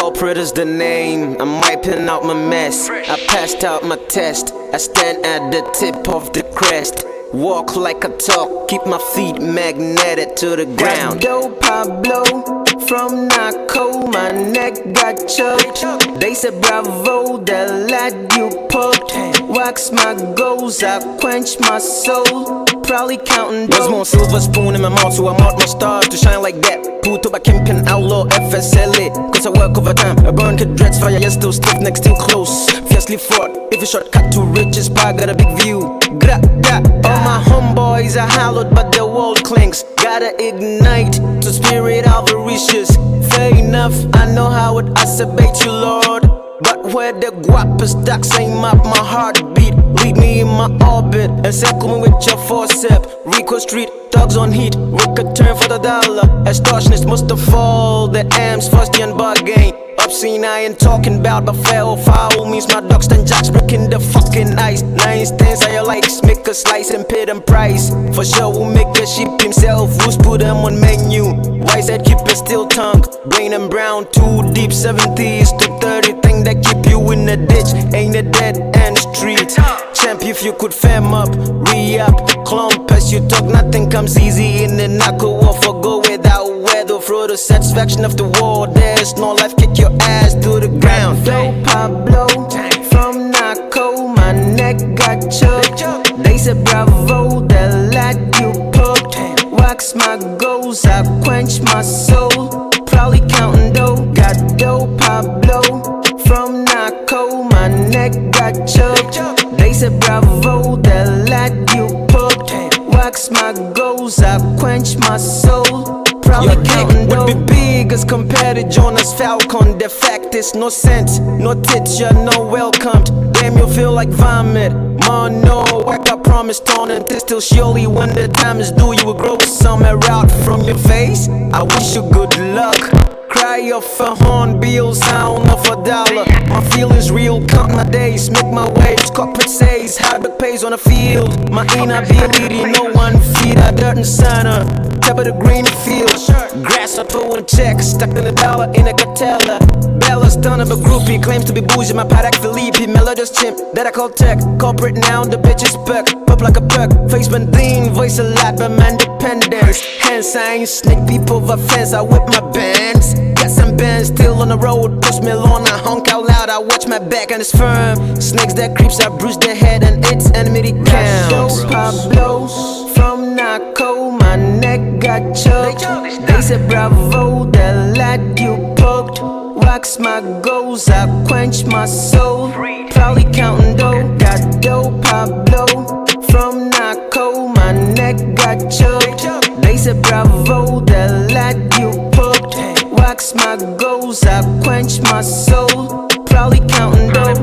Culprit is the name, I'm wiping out my mess. I passed out my test, I stand at the tip of the crest. Walk like I talk, keep my feet magnetic to the ground. Dope Pablo, from Naco, my neck got choked. They said bravo, the lad you poked. Wax my goals, I quench my soul. Probably counting dough. There's more silver spoon in my mouth, so I'm out my stars to shine like that. Puto by Kingpin, outlaw, FSLA. Cause I work overtime, I burn kid dreads, fire, yes, still stiff, next thing close. Fiercely fought, if a shortcut to riches, I got a big view. Gra, da. All my homeboys are hallowed, but their world clinks. Gotta ignite to spirit avaricious. Fair enough, I know how it acerbate you, Lord. But where the guapest ducks aim up my heartbeat, lead me in my orbit and circle me with your forceps. Rico Street, thugs on heat, wicked turn for the dollar. Extortionist must have fall, the amps first and bargain. Obscene, I ain't talking about, but fair or foul means my dogs and jacks breaking the fucking ice. 9 stands how you likes, make a slice and pay them price. For sure, we'll make the sheep himself, who's put them on menu. Wise head, keep a still tongue, brain and brown, too deep. 70s to 30, thing that keep you in the ditch. Ain't a dead end street. Champ, if you could fam up, re-up, clump as you talk, nothing comes easy in the knuckle or forgo without weather. Through the satisfaction of the war, there's no life, kick your ass to the ground. Dope Pablo, from Naco, my neck got choked. They said bravo, the lad you poked. Wax my goals, I quench my soul. Probably counting dough, got dope Pablo, from Naco, my neck got choked. They said bravo, the lad you poked. Wax my goals, I quench my soul. Probably counting dough. Would be big as compared to Jonas Falcon. The fact is no sense, no tits, you're no welcomed. Damn, you feel like vomit. Mono, like I promised on and this still surely when the time is due, you will grow somewhere out from your face. I wish you good luck. Cry off a hornbill, sound of a dollar. My feelings real, count my days, make my waves. Corporate says, hard work pays on the field. My inability, no one feed a dirt and center. Top of the green field, grass up for one check, stuck in a dollar in a catella. Bella's done of a groupie, claims to be bougie, my Patek Philippe. Melodious chimp that I call tech. Corporate now, the bitch is back. Pop like a perk, face bending, voice a lot, but man dependence. Hence I ain't snake people over fence, I whip my bands. Got some bands still on the road, push me along, I honk out loud, I watch my back and it's firm. Snakes that creeps, I bruise their head and it's enmity counts. Pablo, from Naco, my neck got choked. They said bravo, the lad you poked. Wax my goals, I quench my soul. Probably counting dough, got dope Pablo, from Naco, my neck got choked. They said bravo, the lad you poked. Wax my goals, I quench my soul. Probably counting dough.